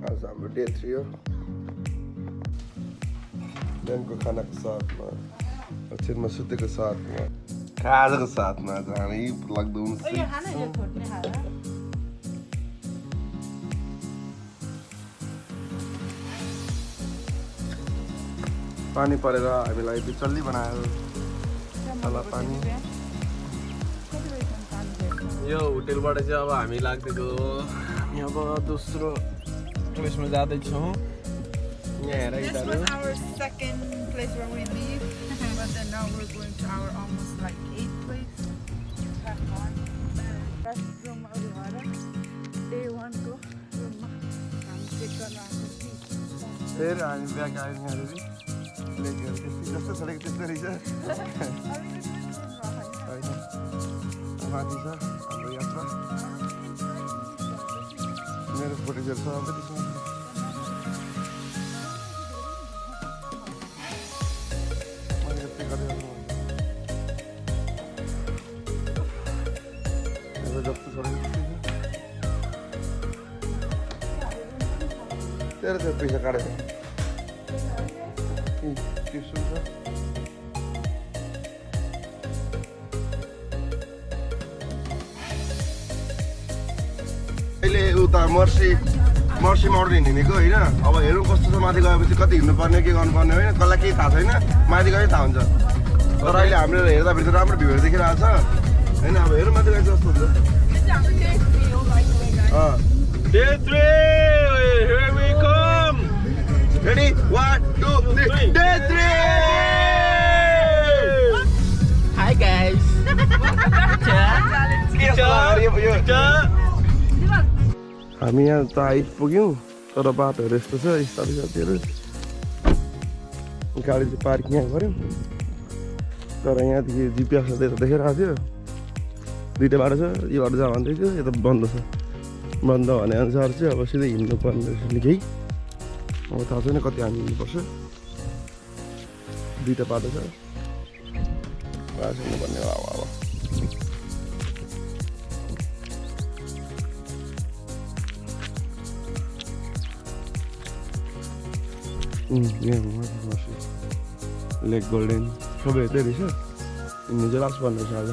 आज हाम्रो डे 3 हो बिहानको खानाको साथमा अक्षरमा सुतेको साथमा खाजाको साथमा आज हामी लाग्दो पानी परेर हामीलाई बिचल्ली बनायो तल पानी यो होटेलबाट चाहिँ अब हामी लाग्दैको अब दोस्रो प्लेसमा जाँदैछौँ यहाँ हेर This was our second place where we live, but then now we're going to our almost like 8th place. First room day 1 को room हम check गर्न आएको थियौँ। फेरि हामी ब्याक आयौँ यहाँनिर प्लेट त्यस्तै जस्तो छोडेको त्यस्तै रहेछ होइन माथि छ हाम्रो यात्रा मेरो फोटोहरू सबै त्यसमा मैले यस्तै गरिरहनु मेरो जस्तो छोडेको त्यस्तै छ तेरो पैसा काटेको टिप्सुल छ अहिले उता मर्सी मोडर्न हिँडेको होइन अब हेरौँ कस्तो छ माथि गएपछि कति हिँड्नुपर्ने के गर्नुपर्ने होइन कसलाई केही थाहा छैन माथि गए थाहा हुन्छ तर अहिले हामीले हेर्दाखेरि त राम्रो भ्यूहरू देखिरहेको छ होइन अब हेरौँ माथि गए कस्तो हुन्छ Day 3 here we come ready 1 2 3 Day 3 Hi guys. हामी यहाँ त आइपुग्यौँ तर बाटोहरू यस्तो छ साथी साथीहरू गाडी चाहिँ पार्किङ यहाँ गऱ्यौँ तर यहाँदेखि जिपिएस देखाइरहेको थियो दुईवटा बाटो छ यो बाटो जहाँ भन्दै थियो यो त बन्द छ बन्द भने अनुसार चाहिँ अब सिधै हिँड्नु पर्ने रहेछ निकै अब थाहा छैन कति हामी हिँड्नुपर्छ दुईवटा बाटो छ भन्ने अब लेक गोल्डेन सबै यतै रहेछ हिँड्नु चाहिँ लास्ट पर्ने रहेछ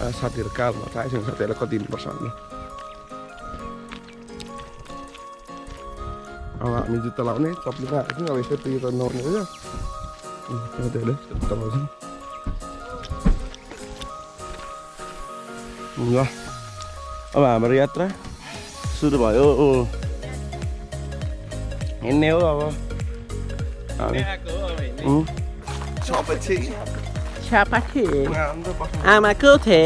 आज साथीहरू कारमा थाहै छैन साथीहरूलाई कति हिँड्नुपर्छ हामीले अब हामी जुत्ता लाउने चप्ली आएको थियौँ अब यसै यो त नआउने रहेछ साथीहरूले जुत्ता लाउँछौँ ल अब हाम्रो यात्रा सुरु भयो हिँड्ने हो अब Chapati. Amakote.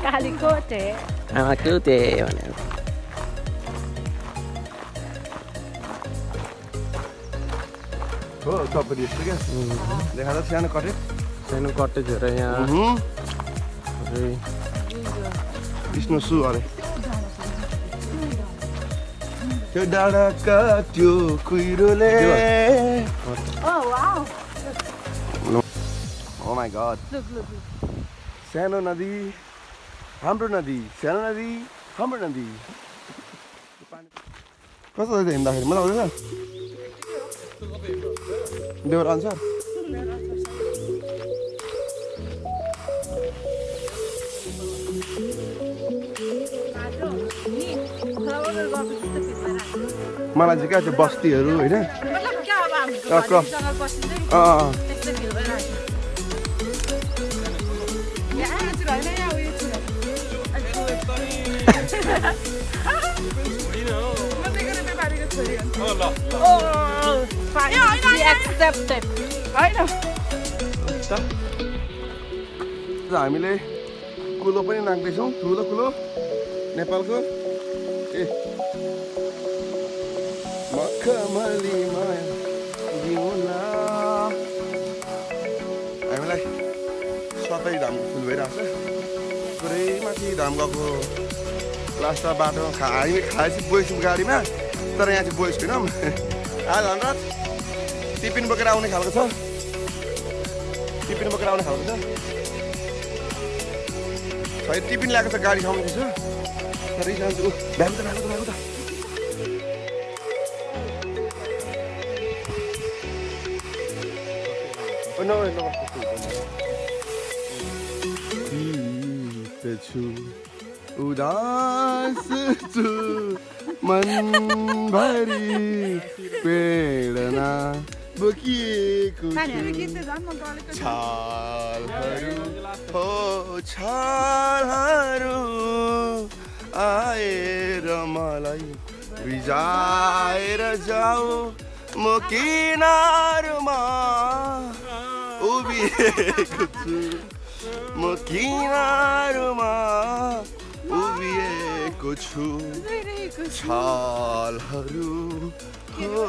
Calicote. Amakote. हो चप्पल यस्तो क्या देखा त सानो कटेज सानो कटेज हेर यहाँ विष्णु सु अरे त्यो डाँडाका त्यो कुहिरोले Oh wow! Oh my god. Look. सानो नदी हाम्रो नदी सानो नदी हाम्रो नदी कस्तो छ हिँड्दाखेरि मजा आउँदैछ देवर अनुसार मलाई चाहिँ क्या त्यो बस्तीहरू होइन accepted. हामीले कुलो पनि नाग्दैछौँ ठुलो कुलो नेपालको ए मखमलीमा जिउला हामीलाई सबै धामको फुल भइरहेको छ पुरै माथि धाम गएको लास्ट बाटो हामी खाएपछि बोइस गाडीमा तर यहाँ चाहिँ बोइस छैनौँ आज अनुराज टिफिन बोकेर आउने खालको छ टिफिन बोकेर आउने खालको छ खै टिफिन ल्याएको छ गाडी साउन्ड छ तर रिसाउँछु भ्याएको त उदास छु मनभरि प्रेरणा बोकिएको नानीहरू छु गीत चाहिँ झन् मन परेको छ। छालहरू हो छालहरू आएर मलाई भिजाएर जाऊ म किनारमा उभिएको छु म किनारमा उभिएको छु गइरहेको छु। छालहरू हो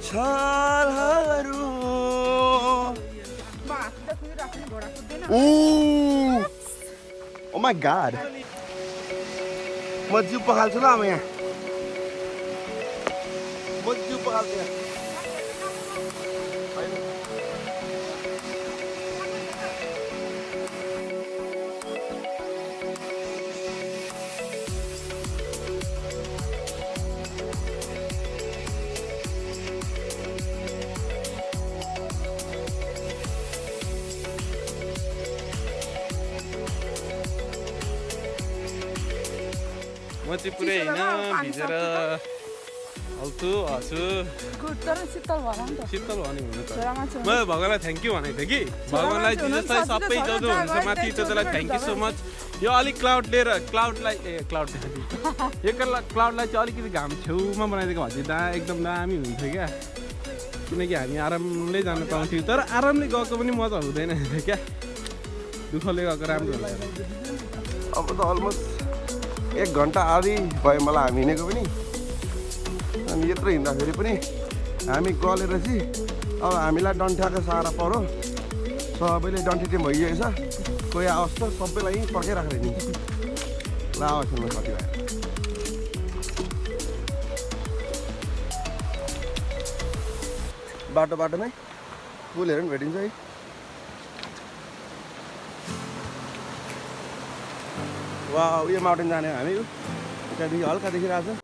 छालहरू बात त कुदिराख्ने घोडा कुद्दैन। ओ माय गॉड म जिउ पखाल्छु ल अब यहाँ म जिउ पखाल्छु यहाँ म चाहिँ पुरै होइन भिजेर हल्छु हँसु गुड तर शीतल भएर नि त। शीतल भने हुनु त छोरामा छु। म भगवान्लाई थ्याङ्क यू भनेको थिएँ कि भगवान्लाई जस्तै सबै जो जो हुन्छ माथि त्यसलाई थ्याङ्क यू सो मच। यो अलिक क्लाउडलाई यो क्लाउडलाई चाहिँ अलिकति घाम छेउमा बनाइदिएको भए चाहिँ एकदम दामी हुन्थ्यो क्या, किनकि हामी आरामले जान पाउँथ्यौँ। तर आरामले गएको पनि मजा हुँदैन क्या, दुःखले गएको राम्रो हुन्छ। अब त अलमोस्ट 1 घन्टा आधी भयो मलाई हामी हिँडेको पनि, अनि यत्रो हिँड्दाखेरि पनि हामी गलेर चाहिँ अब हामीलाई डन्ठ्याएको सहारा पऱ्यो। सबैले डन्ठी भइरहेछ, कोही आओस् त सबैलाई पर्खाइराखेर नि ल आओस् न कति भयो। बाटोमै पुलहरू पनि भेटिन्छ है। वा उयो माउन्टेन जाने हो हामी, त्यहाँदेखि हल्का देखिरहेको छ।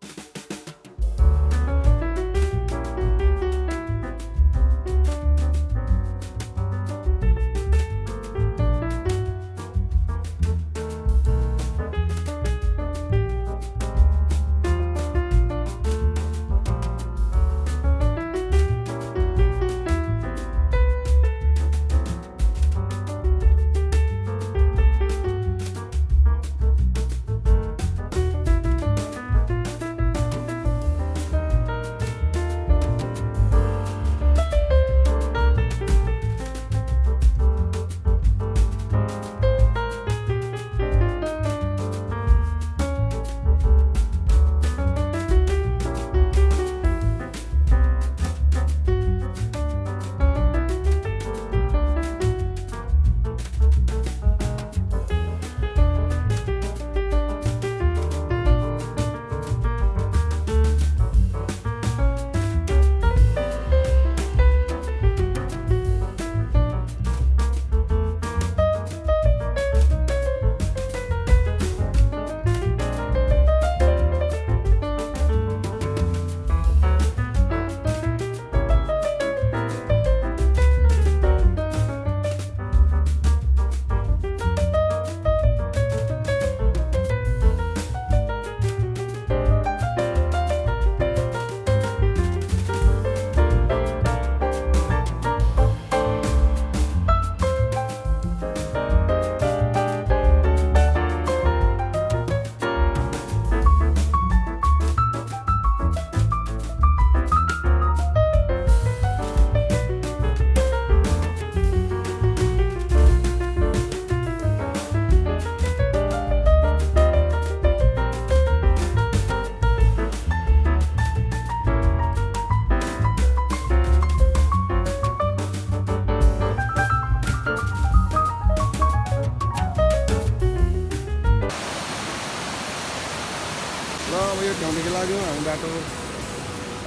ठाउँदेखि लाग्यौँ हामी बाटो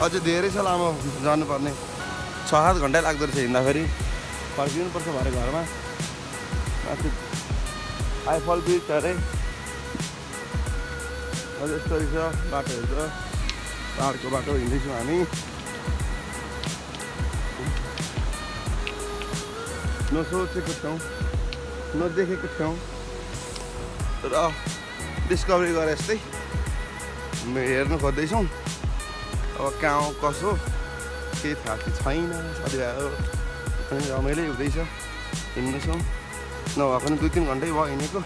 अझै धेरै छ लामो जानुपर्ने, 6-7 घन्टै लाग्दो रहेछ हिँड्दाखेरि। फर्किनुपर्छ भरे घरमा, माथि आइफल ब्रिज अरे अझै यस्तो रहेछ बाटोहरू त पाहाडको बाटो हिँड्दैछौँ हामी नसोचेको ठाउँ नदेखेको ठाउँ र डिस्कभरी गरे जस्तै हेर्नु खोज्दैछौँ अब कहाँ कसो केही थाहा चाहिँ छैन साथीभाइहरू पनि रमाइलो हुँदैछ हिँड्दैछौँ नभए पनि 2-3 घन्टै भयो हिँडेको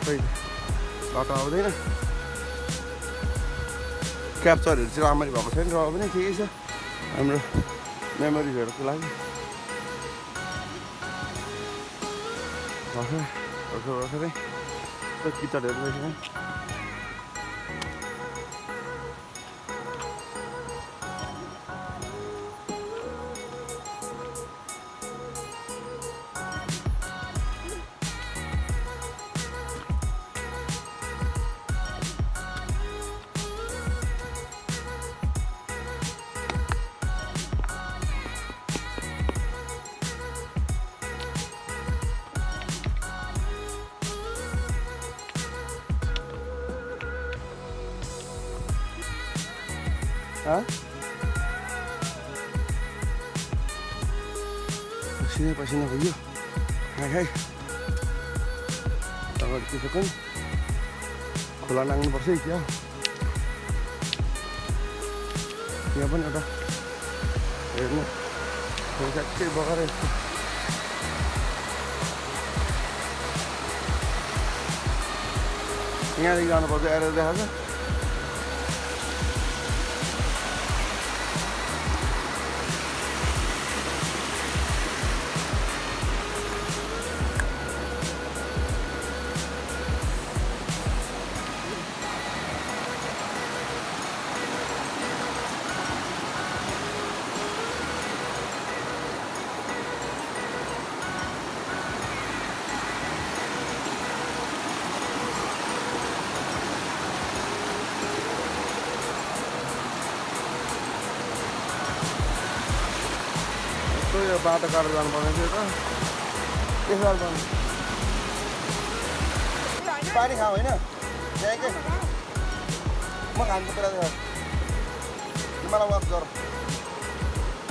खै बाटो आउँदैन क्याप्चरहरू चाहिँ राम्ररी भएको छैन र पनि ठिकै छ हाम्रो मेमोरिजहरूको लागि भर्खरै किचडहरू रहेछ पसिना भयो खाइ तपाईँहरू के सक्नु खोला नाग्नुपर्छ है क्या यहाँ पनि एउटा हेर्नु ठ्याक्कै बगाएर यहाँदेखि जानुपर्छ आएर देखाएको छ यो बाटो काटेर जानुपर्ने थियो त त्यसो गर्नु पानी खाऊ होइन त्यहाँ के म खान्छु कुरा मलाई वाक गर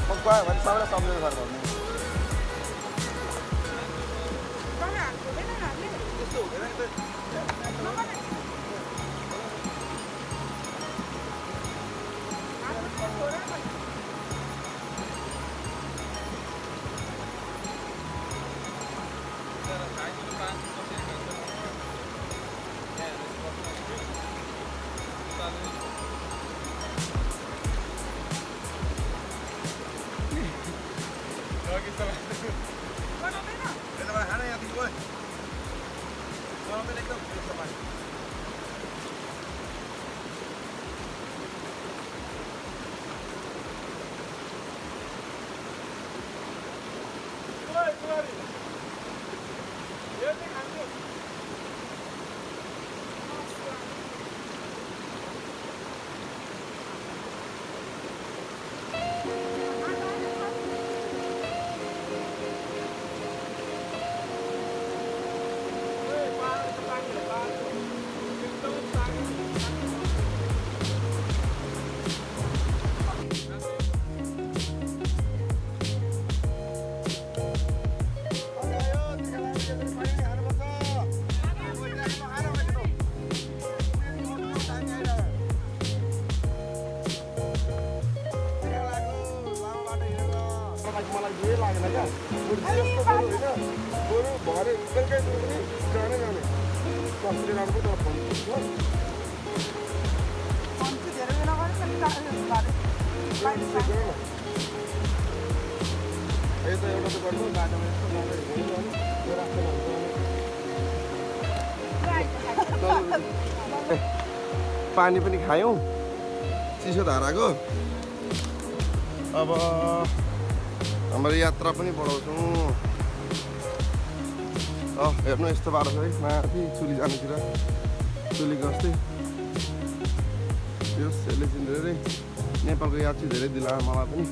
म गयो भने सबैलाई सम्झेर घर भन्ने त्यस्तो हुँदैन त पानी पनि खायौँ चिसो धाराको अब हाम्रो यात्रा पनि बढाउँछौँ हेर्नु यस्तो बाटो छ है माथि चुली जानुतिर चुलीको जस्तै यो यसले चाहिँ धेरै नेपालको याद चाहिँ धेरै दिला मलाई पनि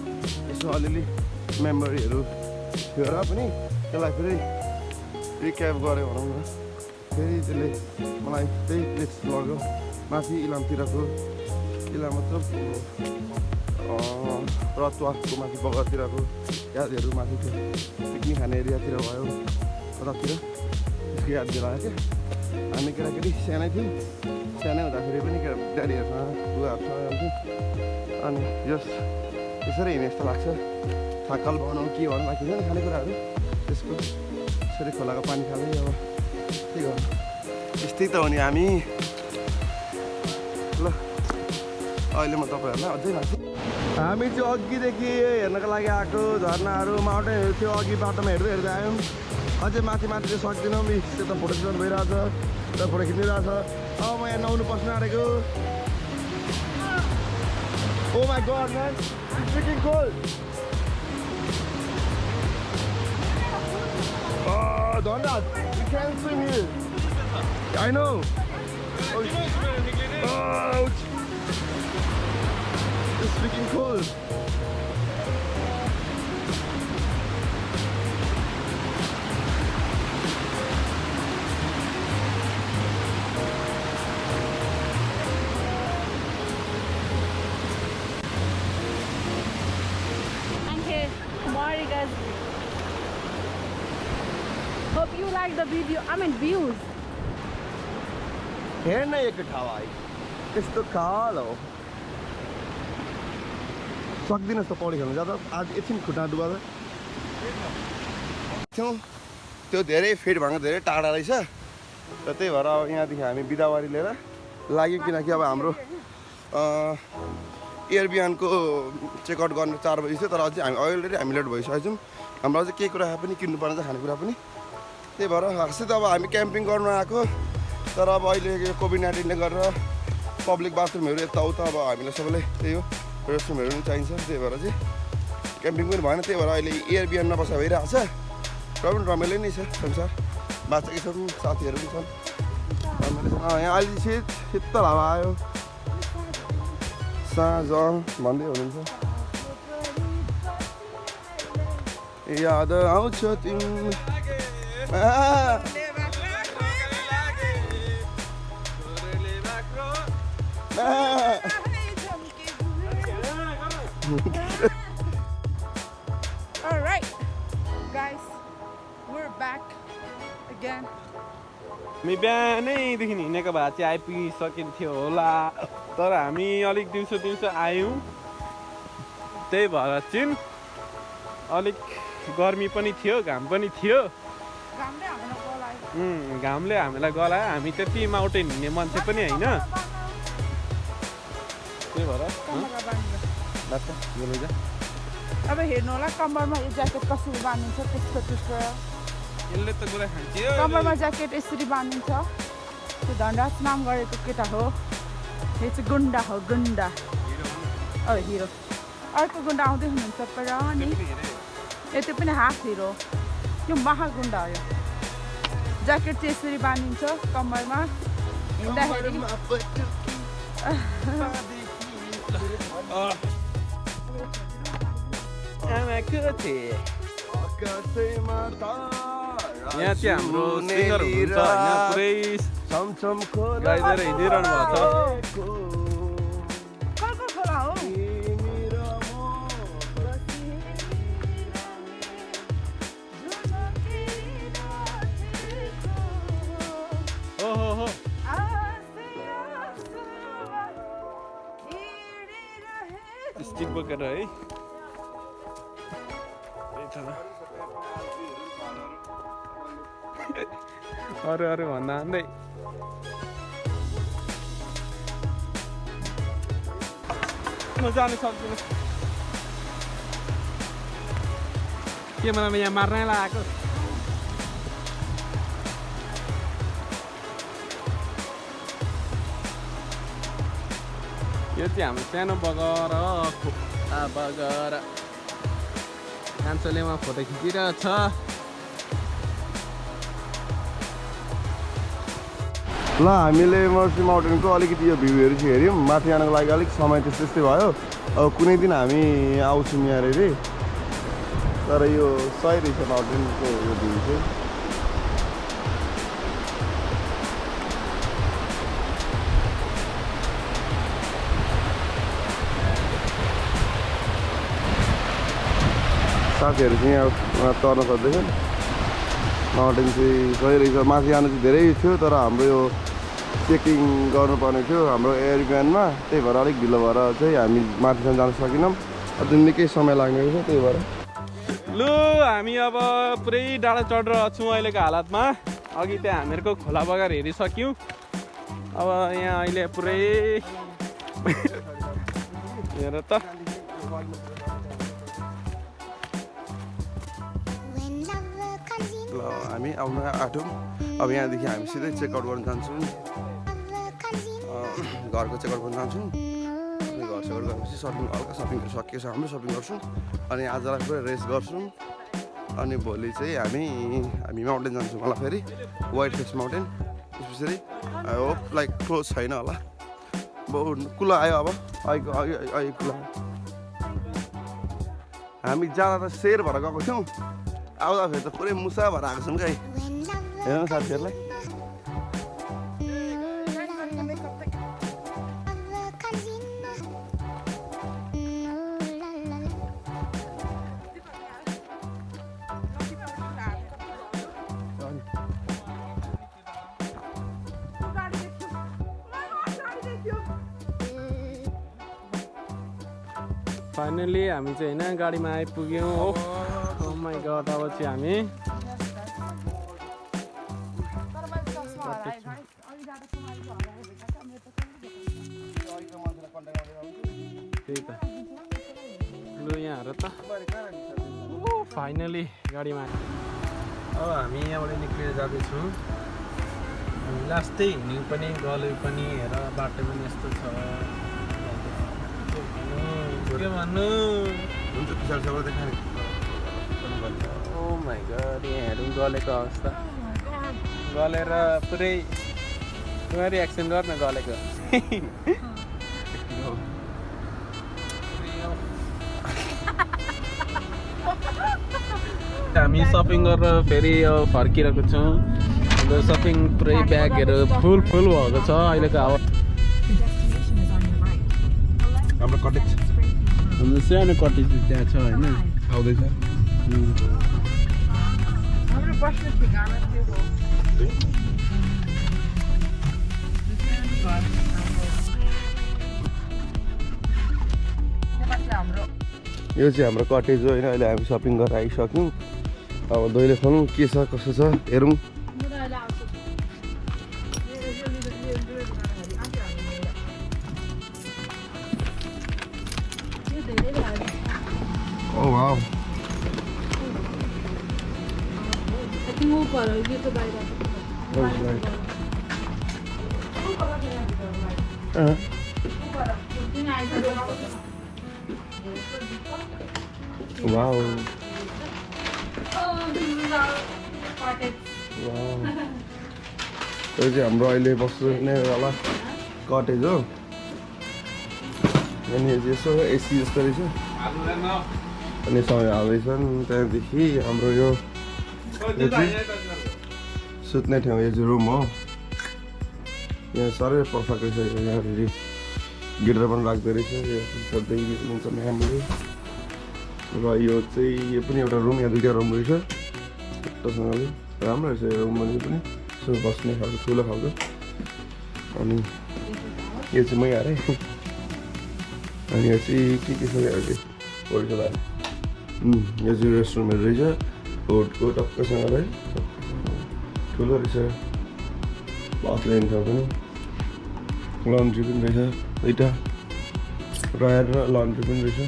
यसो अलिअलि मेमोरीहरू थियो र पनि त्यसलाई फेरि रिक्याप गऱ्यो भनौँ न फेरि त्यसले मलाई त्यही प्लेस लग्यो माथि इलामतिरको यसलाई मतलब रतुवाको माथि बगरतिरको यादहरू माथि थियो पिकनिक खाने एरियातिर भयो कतातिर त्यसको याद दिलायो क्या हामी केटाकेटी सानै थियौँ सानै हुँदाखेरि पनि ड्याडीहरूसँग बुवाहरूसँग जान्थ्यौँ अनि यसरी हिँडे जस्तो लाग्छ थाकल बनाउनु के भन्नु बाँकी छैन खानेकुराहरू त्यसको यसरी खोलाको पानी खाँदै अब के गर्नु यस्तै त हो नि हामी ल अहिले म तपाईँहरूलाई अझै माथि हामी चाहिँ अघिदेखि हेर्नको लागि आएको झर्नाहरू माउन्टेनहरू थियो अघि बाटोमा हेर्दै हेर्दै आयौँ अझै माथि माथि चाहिँ सक्दैनौँ त्यो त फोटो खिच्नु भइरहेछ त फोटो खिचिरहेछ अब म यहाँ नुहाउनु पस्नु आँटेको Oh my god, man! It's freaking cold! Oh, Donald, we can't swim here. I know. Ouch! It's freaking cold. Hope you like the video. I mean views. हेर्न एक ठाउँ है त्यस्तो कालो सक्दिनस् त पौडी खेल्नु जाँदा आज एकछिन खुट्टा डुबाएर थियौँ त्यो धेरै फिट भएको धेरै टाढा रहेछ र त्यही भएर अब यहाँदेखि हामी बिदावारी लिएर लाग्यौँ किनकि अब हाम्रो एयरबिएनको चेकआउट गर्नु 4 बजी थियो तर अझै हामी लेट भइसकेको छौँ हाम्रो अझै केही कुरा पनि किन्नुपर्ने छ खानेकुरा पनि त्यही भएर खासै त अब हामी क्याम्पिङ गर्नु आएको तर अब अहिले कोभिड-19ले गरेर पब्लिक बाथरुमहरू यताउता अब हामीलाई सबैलाई त्यही हो रेस्टरुमहरू पनि चाहिन्छ त्यही भएर चाहिँ क्याम्पिङ पनि भएन त्यही भएर अहिले एयरबिएनमा बसा भइरहेको छ र पनि रमाइलो नै छ संसार बाँचेकै छौँ साथीहरू पनि छन् रमाइलो छ यहाँ अहिले शीतल हावा आयो साँझ भन्दै हुनुहुन्छ याद आउँछ तिमी All right, guys, we're back again. हामी बिहानैदेखि हिँडेको भए चाहिँ आइपुगिसकिन्थ्यो होला तर हामी अलिक दिउँसो आयौँ त्यही भएर चाहिँ अलिक गर्मी पनि थियो घाम पनि थियो घामले हामीलाई गलायो हामी त्यति माउन्टेन हिँड्ने मान्छे पनि होइन त्यही भएर अब हेर्नु होला कम्मरमा यो ज्याकेट कसरी बाँधिन्छ त्यसको ट्युटोरियल यसले त कुरा खान्छ कम्मरमा ज्याकेट यसरी बाँधिन्छ त्यो धनराज नाम गरेको केटा हो यो चाहिँ गुन्डा हो गुन्डा हिरो अर्को गुन्डा आउँदै हुनुहुन्छ पर नि त्यो पनि हाफ हिरो यो महागुन्डा हो यो ज्याकेट चाहिँ यसरी बाँधिन्छ कम्मरमा हिँड्दाखेरि यहाँ चाहिँ हाम्रो सिङ्गर हुनुहुन्छ होइन पुरै गाइदिएर हिँडिरहनु भएको छ खोला हो स्टिक बोकेर है अरू भन्दा भन्दै म जानु सक्दिनँ के मलाई यहाँ मार्नै लागेको यो चाहिँ हाम्रो सानो बगर बगर कान्छोले उहाँ फोटो खिचिरहेको छ ल हामीले मर्सी माउन्टेनको अलिकति यो भ्यूहरू चाहिँ हेऱ्यौँ माथि जानको लागि अलिक समय त्यस्तै भयो अब कुनै दिन हामी आउँछौँ यहाँ अरे तर यो सही रहेछ माउन्टेनको यो भ्यू चाहिँ साथीहरू चाहिँ यहाँ तर्न खोज्दैछन् माउन्टेन चाहिँ गइरहेछ माथि जानु चाहिँ धेरै थियो तर हाम्रो यो चेकिङ गर्नुपर्ने थियो हाम्रो एयरब्यानमा त्यही भएर अलिक ढिलो भएर चाहिँ हामी माथिसम्म जान सकेनौँ अझ निकै समय लाग्ने रहेछ त्यही भएर लु हामी अब पुरै डाँडा चढेर छौँ अहिलेको हालतमा अघि त्यहाँ हामीहरूको खोला बगर हेरिसक्यौँ अब यहाँ अहिले पुरै हेर त ल हामी आउन आँट्यौँ अब यहाँदेखि हामी सिधै चेकआउट गर्न जान्छौँ घरको चेकआउट गर्न जान्छौँ अनि घर चेकआउट गरेपछि हल्का सपिङ सकिएछ हाम्रो सपिङ गर्छौँ अनि आजलाई पुरै रेस्ट गर्छौँ अनि भोलि चाहिँ हामी माउन्टेन जान्छौँ होला फेरि white face mountain specially I hope like close छैन होला बहुत कुला आयो अब अहिले कुला हामी जाँदा त शेर भएर गएको थियौँ आउँदाखेरि त पुरै मुसा भएर आएको छौँ क्या हेर्नु साथीहरूलाई फाइनली हामी चाहिँ होइन गाडीमा आइपुग्यौँ ओ माइ गॉड अब चाहिँ हामी त्यही त लु यहाँ हेर त फाइनली गाडीमा आयो अब हामी यहाँबाट निक्लिएर जाँदैछौँ लास्टै हिँड्यौँ पनि गल्यौँ पनि हेर बाटो पनि यस्तो छ के भन्नु हुन्छ पछाडि सबै देखाएँ ओ माइ गॉड यहाँ हेरौँ गलेको अवस्था गलेर पुरै पुरै एक्सन गर्न गलेको हामी सपिङ गरेर फेरि फर्किरहेको छौँ सपिङ पुरै ब्यागहरू फुल भएको छ अहिलेको अब हाम्रो कटेज हाम्रो सानो कटेज त्यहाँ छ होइन आउँदैछ हाम्रो बस्ने ठेगाना त्यो हो यो चाहिँ हाम्रो कटेज हो होइन अहिले हामी सपिङ गरेर आइसक्यौँ अब दैले खाउँ के छ कसो छ हेरौँ ओ वाउ वाउ यो चाहिँ हाम्रो अहिले बस्ने होला कटेज हो अनि यसो एसी जस्तो रहेछ अनि समय हाल्दैछन् त्यहाँदेखि हाम्रो यो सुत्ने ठाउँ यो चाहिँ रुम हो यहाँ साह्रै पर्फेक्ट रहेछ यहाँनिर गिटार पनि राख्दो रहेछ यो सधैँ हुन्छ राम्रो र यो चाहिँ यो पनि एउटा रुम यहाँ दुईवटा रुम रहेछ छुट्टोसँगले राम्रो रहेछ यो रुम पनि यसो बस्ने खालको ठुलो खालको अनि यो चाहिँ मै हारेँ अनि यो चाहिँ के छ यहाँ होटल यो चाहिँ रेस्टुरेन्टहरू रहेछ होटको टक्कसँगलाई ठुलो रहेछ बाथ ल्याउने ठाउँ पनि लन्ड्री पनि रहेछ दुईवटा ड्रायर र लन्ड्री पनि रहेछ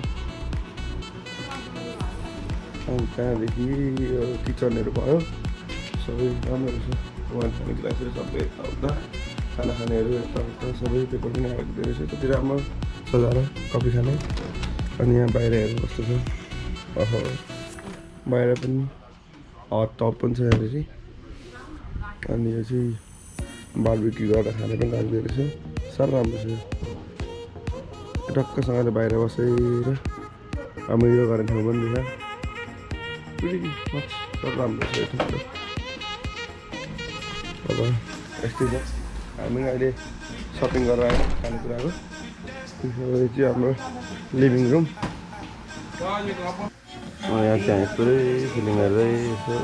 अनि त्यहाँदेखि यो किचनहरू भयो सबै राम्रो रहेछ वान खाने ग्लासहरू सबै यताउता खाना खानेहरू यताउता सबै पेपर पनि आएको रहेछ कति राम्रो सजाएर कफी खाने अनि यहाँ बाहिर हेर्नु कस्तो छ अहो बाहिर पनि हट टप पनि छ यहाँनिर अनि यो चाहिँ बारबिक्यू गरेर खाने पनि राख्दो रहेछ साह्रो राम्रो छ टक्कसँगले बाहिर बसेर रमाइलो गर्ने ठाउँ पनि रहेछ साह्रो राम्रो छ ठुलो अब यस्तै छ हामी अहिले सपिङ गरेर आयौँ खानेकुराको यो चाहिँ हाम्रो लिभिङ रुम यहाँ चाहिँ पुरै फिलिङ हेर्दै यसो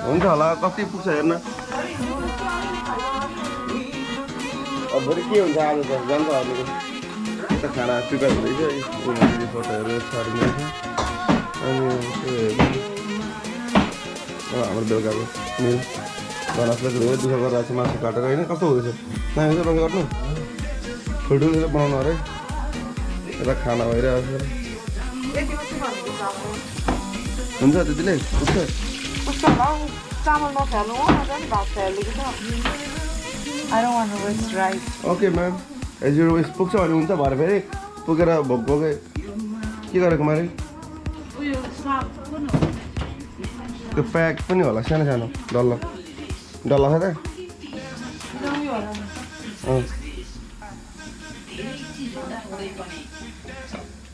हुन्छ होला कति पुग्छ हेर्न अब भोलि के हुन्छ आज त जनताहरूको यता खाना प्रिपेयर हुँदैछ फोटोहरू छरिँदैछ अनि हाम्रो बेलुकाको मिल गनासले धेरै दुःख गरिरहेको छ मासु काटेर होइन कस्तो हुँदैछ नआउँछ रङ गर्नु ठुल्ठुलो बनाउनु अरे यता खाना भइरहेको छ हुन्छ त्यतिले पुग्छ चामल नफाल्नु हो मजाले भात फालेको छ I don't want to waste rice. Okay ma'am एजुर उयस पुग्छ भने हुन्छ भरे फेरि पुगेर भोकै के गरेको मैले उयो साग पनि त्यो प्याक पनि होला सानो सानो डल्लो डल्ला छ त उयो होला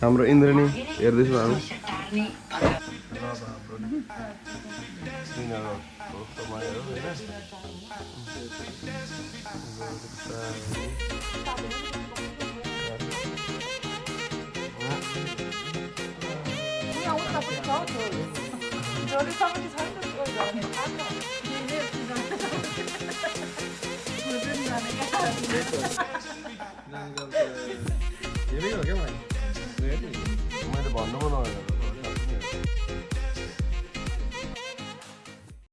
हाम्रो इन्द्रणी हेर्दैछौँ हामी जोडी